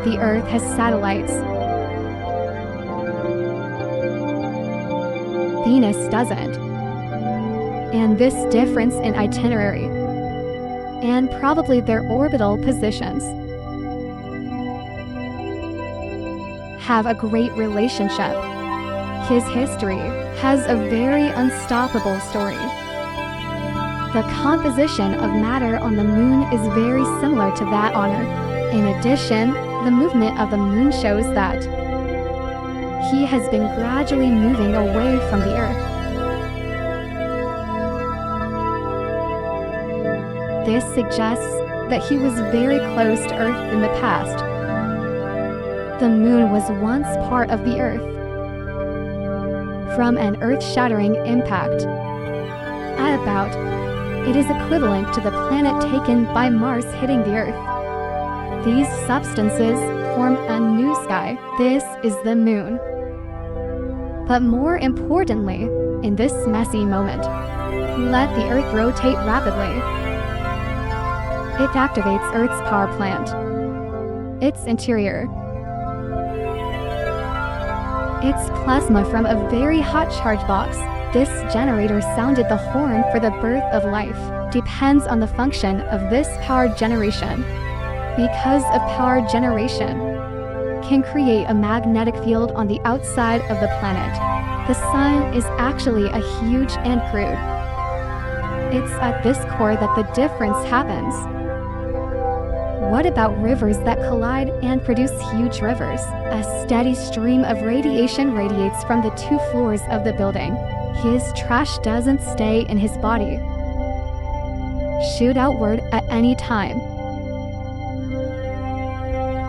the Earth has satellites. Venus doesn't. And this difference in itinerary, and probably their orbital positions, have a great relationship. His history has a very unstoppable story. The composition of matter on the moon is very similar to that on Earth. In addition, the movement of the moon shows that he has been gradually moving away from the Earth. This suggests that he was very close to Earth in the past. The moon was once part of the Earth. From an earth-shattering impact, at about, it is equivalent to the planet taken by Mars hitting the Earth. These substances form a new sky. This is the moon. But more importantly, in this messy moment, let the Earth rotate rapidly. It activates Earth's power plant. Its interior. It's plasma from a very hot charge box. This generator sounded the horn for the birth of life. Depends on the function of this power generation. Because of power generation, can create a magnetic field on the outside of the planet. The sun is actually a huge and crude. It's at this core that the difference happens. What about rivers that collide and produce huge rivers? A steady stream of radiation radiates from the 2 floors of the building. His trash doesn't stay in his body. Shoot outward at any time.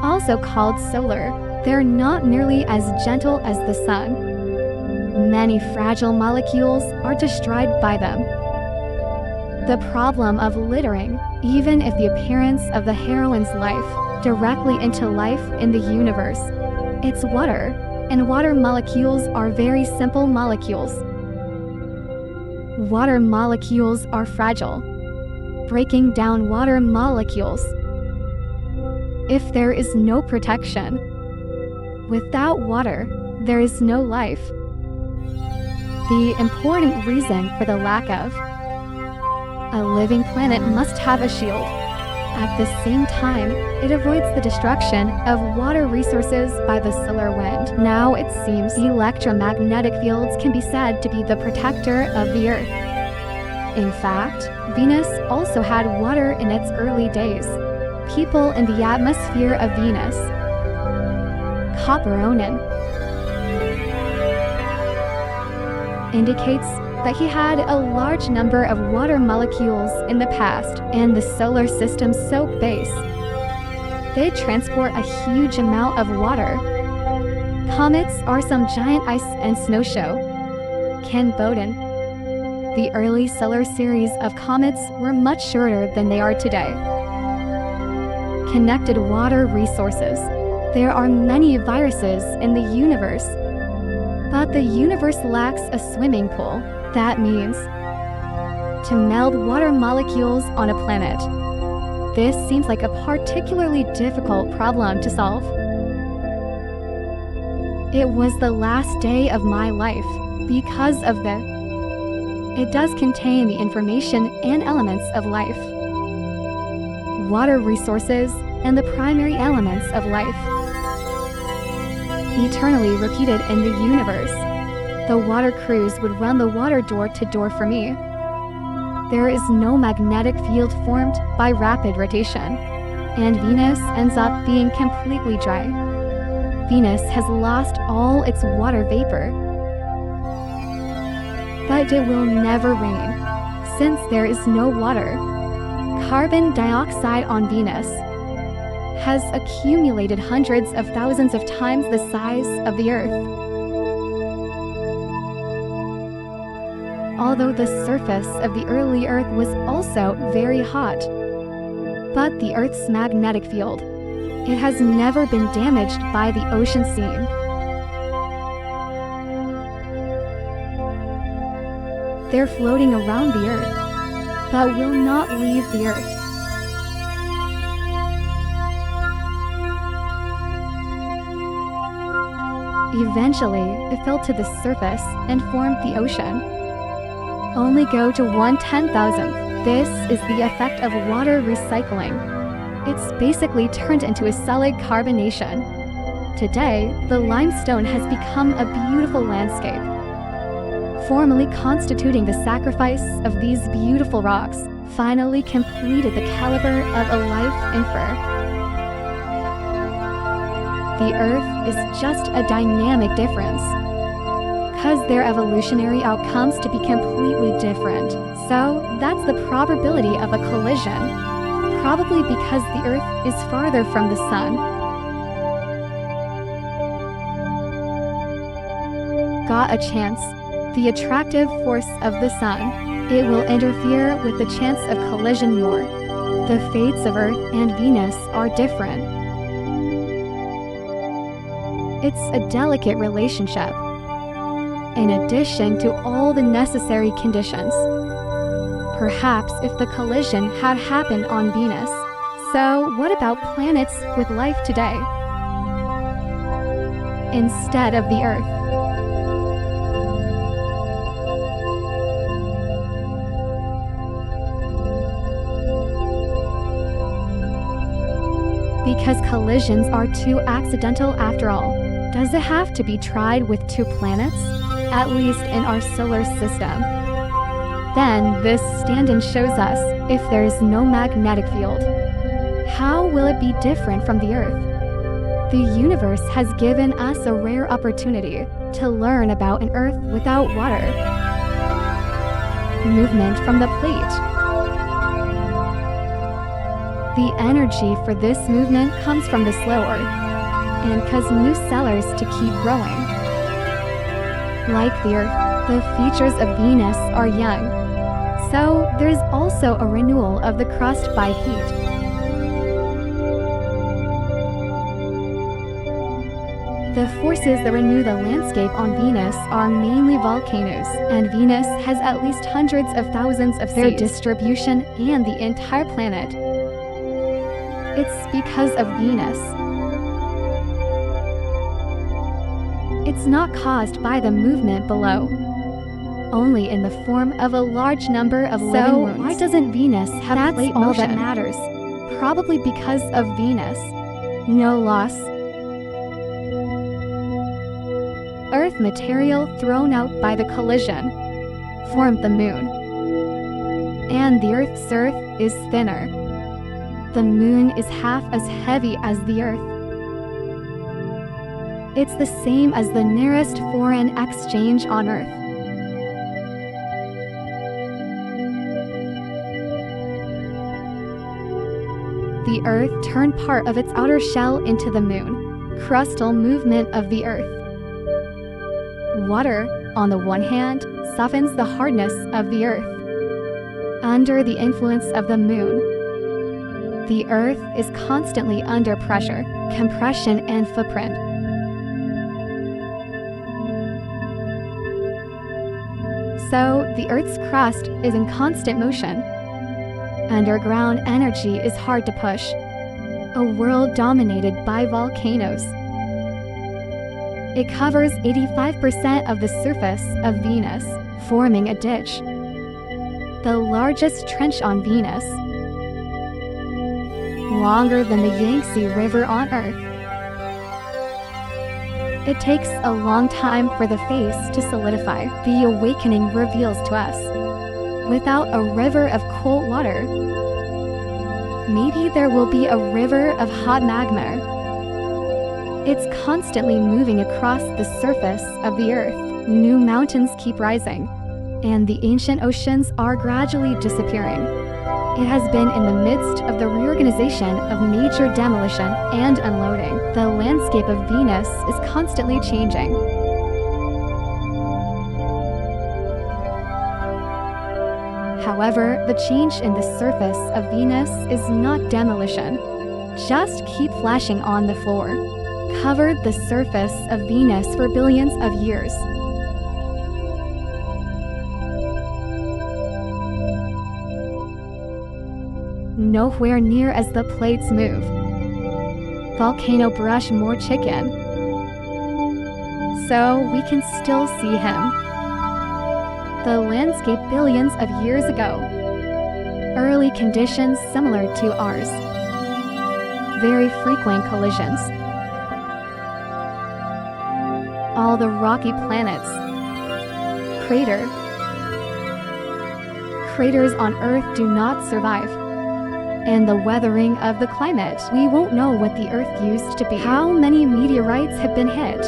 Also called solar, they're not nearly as gentle as the sun. Many fragile molecules are destroyed by them. The problem of littering, even if the appearance of the heroine's life, directly into life in the universe. It's water, and water molecules are very simple molecules. Water molecules are fragile. Breaking down water molecules. If there is no protection, without water, there is no life. The important reason for the lack of a living planet must have a shield. At the same time, it avoids the destruction of water resources by the solar wind. Now it seems electromagnetic fields can be said to be the protector of the Earth. In fact, Venus also had water in its early days. People in the atmosphere of Venus. Copperonin indicates that he had a large number of water molecules in the past, and the solar system's soap base. They transport a huge amount of water. Comets are some giant ice and snow show. Ken Bowden. The early solar series of comets were much shorter than they are today. Connected water resources. There are many viruses in the universe, but the universe lacks a swimming pool. That means to meld water molecules on a planet. This seems like a particularly difficult problem to solve. It was the last day of my life because of it does contain the information and elements of life. Water resources and the primary elements of life. Eternally repeated in the universe. The water crews would run the water door to door for me. There is no magnetic field formed by rapid rotation, and Venus ends up being completely dry. Venus has lost all its water vapor. But it will never rain, since there is no water. Carbon dioxide on Venus has accumulated hundreds of thousands of times the size of the Earth. Although the surface of the early Earth was also very hot. But the Earth's magnetic field, it has never been damaged by the ocean scene. They're floating around the Earth, but will not leave the Earth. Eventually, it fell to the surface and formed the ocean. Only go to 1/10,000th. This is the effect of water recycling. It's basically turned into a solid carbonation. Today, the limestone has become a beautiful landscape, formally constituting the sacrifice of these beautiful rocks, finally completed the caliber of a life in fur. The Earth is just a dynamic difference. Cause their evolutionary outcomes to be completely different. So that's the probability of a collision, probably because the Earth is farther from the Sun. Got a chance. The attractive force of the Sun, it will interfere with the chance of collision more. The fates of Earth and Venus are different. It's a delicate relationship. In addition to all the necessary conditions. Perhaps if the collision had happened on Venus, So, what about planets with life today instead of the Earth? Because collisions are too accidental after all. Does it have to be tried with two planets? At least in our solar system. Then this stand-in shows us if there is no magnetic field. How will it be different from the Earth? The universe has given us a rare opportunity to learn about an Earth without water. Movement from the plate. The energy for this movement comes from the slow Earth and cause new cellars to keep growing. Like the Earth, the features of Venus are young, so there's also a renewal of the crust by heat. The forces that renew the landscape on Venus are mainly volcanoes, and Venus has at least hundreds of thousands of their distribution and the entire planet. It's because of Venus. It's not caused by the movement below, only in the form of a large number of living wounds. So why doesn't Venus have plate motion? That's all that matters. Probably because of Venus. No loss. Earth material thrown out by the collision formed the moon. And the Earth's surface is thinner. The moon is half as heavy as the Earth. It's the same as the nearest foreign exchange on Earth. The Earth turned part of its outer shell into the moon, crustal movement of the Earth. Water, on the one hand, softens the hardness of the Earth. Under the influence of the moon, the Earth is constantly under pressure, compression, and footprint. So, the Earth's crust is in constant motion. Underground energy is hard to push. A world dominated by volcanoes. It covers 85% of the surface of Venus, forming a ditch. The largest trench on Venus. Longer than the Yangtze River on Earth. It takes a long time for the face to solidify, the awakening reveals to us. Without a river of cold water, maybe there will be a river of hot magma. It's constantly moving across the surface of the Earth. New mountains keep rising, and the ancient oceans are gradually disappearing. It has been in the midst of the reorganization of major demolition and unloading. The landscape of Venus is constantly changing. However, the change in the surface of Venus is not demolition. Just keep flashing on the floor. Covered the surface of Venus for billions of years. Nowhere near as the plates move. Volcano brush more chicken. So we can still see him. The landscape billions of years ago. Early conditions similar to ours. Very frequent collisions. All the rocky planets. Craters on Earth do not survive. And the weathering of the climate, we won't know what the Earth used to be. How many meteorites have been hit?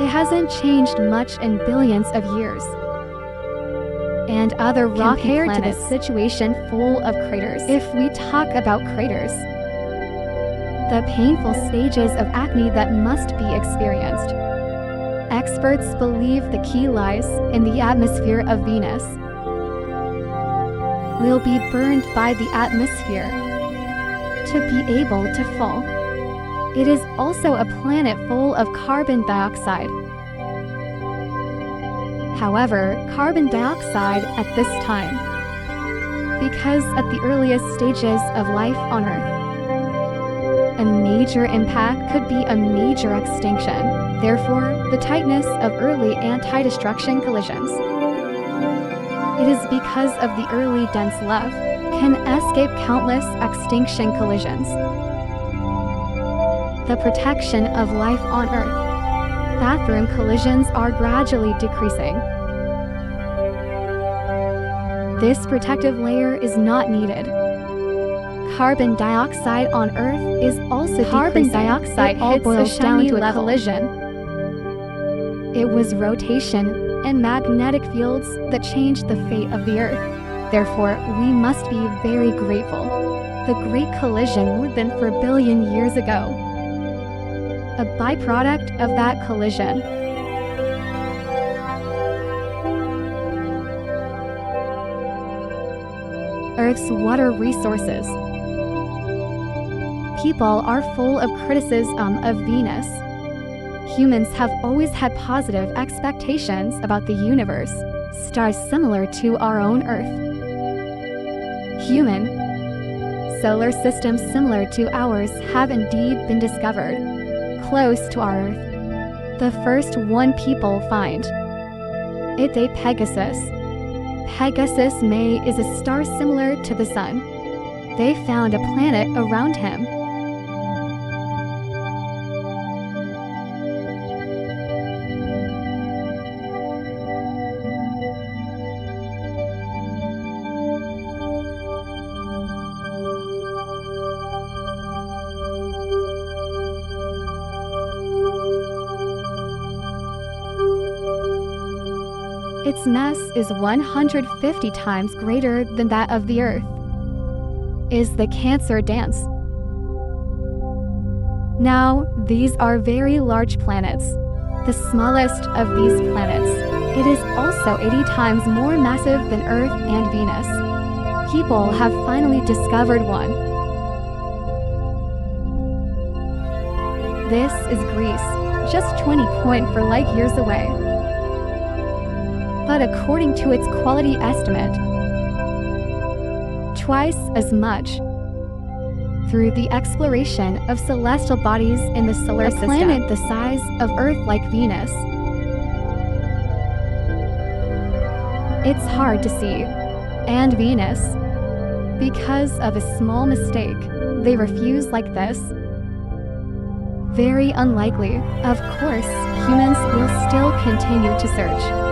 It hasn't changed much in billions of years. And other rocky planets, compared to this situation full of craters. If we talk about craters, the painful stages of acne that must be experienced. Experts believe the key lies in the atmosphere of Venus. Will be burned by the atmosphere to be able to fall. It is also a planet full of carbon dioxide. However, carbon dioxide at this time because at the earliest stages of life on Earth, a major impact could be a major extinction. Therefore, the tightness of early anti-destruction collisions. It is because of the early dense love can escape countless extinction collisions. The protection of life on Earth. Bathroom collisions are gradually decreasing. This protective layer is not needed. Carbon dioxide on Earth is also decreasing. Carbon dioxide all boils down to a collision. It was rotation and magnetic fields that changed the fate of the Earth. Therefore, we must be very grateful. The Great Collision more than 4 billion years ago. A byproduct of that collision. Earth's water resources. People are full of criticism of Venus. Humans have always had positive expectations about the universe, stars similar to our own Earth. Human solar systems similar to ours have indeed been discovered, close to our Earth. The first one people find. It's a Pegasus. Pegasus May is a star similar to the Sun. They found a planet around him. Its mass is 150 times greater than that of the Earth. Is the Cancer Dance. Now, these are very large planets. The smallest of these planets. It is also 80 times more massive than Earth and Venus. People have finally discovered one. This is Greece, just 20.4 light years away. But according to its quality estimate, twice as much. Through the exploration of celestial bodies in the solar system, a planet the size of Earth like Venus. It's hard to see. And Venus, because of a small mistake, they refuse like this. Very unlikely. Of course, humans will still continue to search.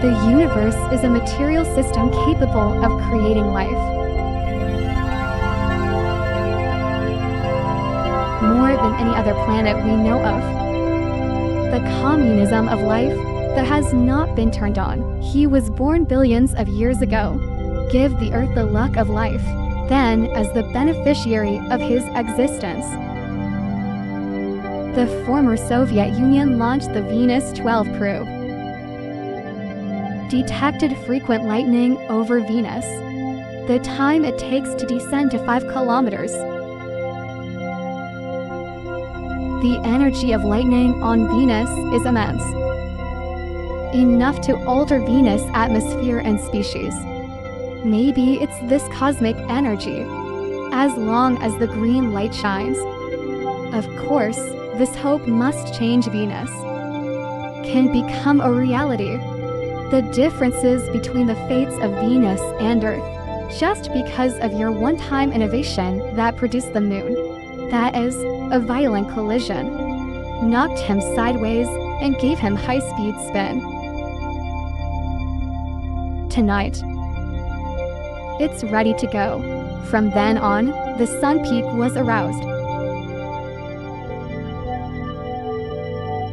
The universe is a material system capable of creating life. More than any other planet we know of. The communism of life that has not been turned on. He was born billions of years ago. Give the Earth the luck of life, then as the beneficiary of his existence. The former Soviet Union launched the Venus 12 probe. Detected frequent lightning over Venus. The time it takes to descend to 5 kilometers. The energy of lightning on Venus is immense. Enough to alter Venus' atmosphere and species. Maybe it's this cosmic energy, as long as the green light shines. Of course, this hope must change Venus. Can become a reality. The differences between the fates of Venus and Earth, just because of your one-time innovation that produced the moon. That is, a violent collision. Knocked him sideways and gave him high-speed spin. Tonight, it's ready to go. From then on, the sun peak was aroused.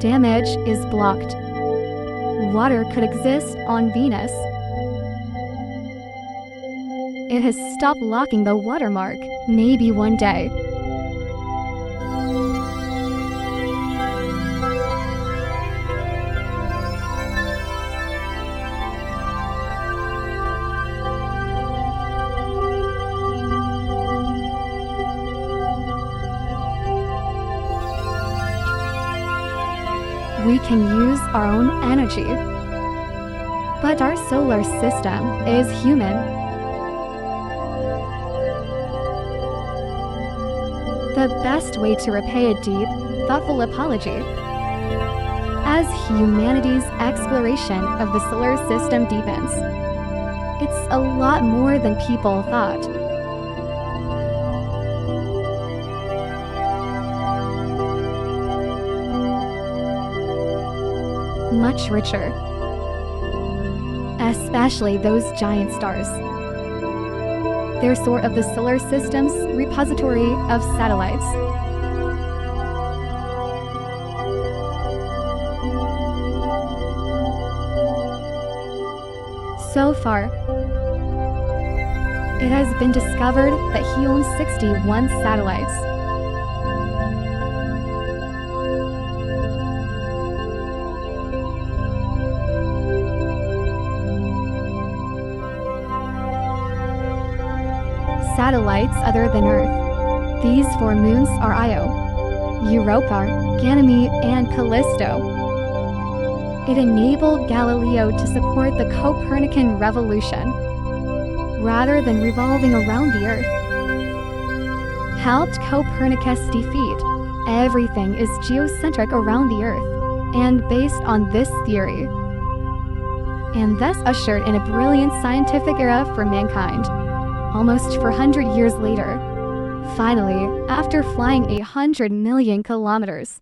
Damage is blocked. Water could exist on Venus. It has stopped locking the watermark. Maybe one day. We can use our own energy. But our solar system is human. the best way to repay a deep, thoughtful apology. As humanity's exploration of the solar system deepens, it's a lot more than people thought. Much richer. Especially those giant stars. They're sort of the solar system's repository of satellites. So far, it has been discovered that he owns 61 satellites. Satellites other than Earth. These 4 moons are Io, Europa, Ganymede, and Callisto. It enabled Galileo to support the Copernican revolution, rather than revolving around the Earth. Helped Copernicus defeat everything is geocentric around the Earth, and based on this theory, and thus ushered in a brilliant scientific era for mankind. Almost 400 years later, finally, after flying 100 million kilometers,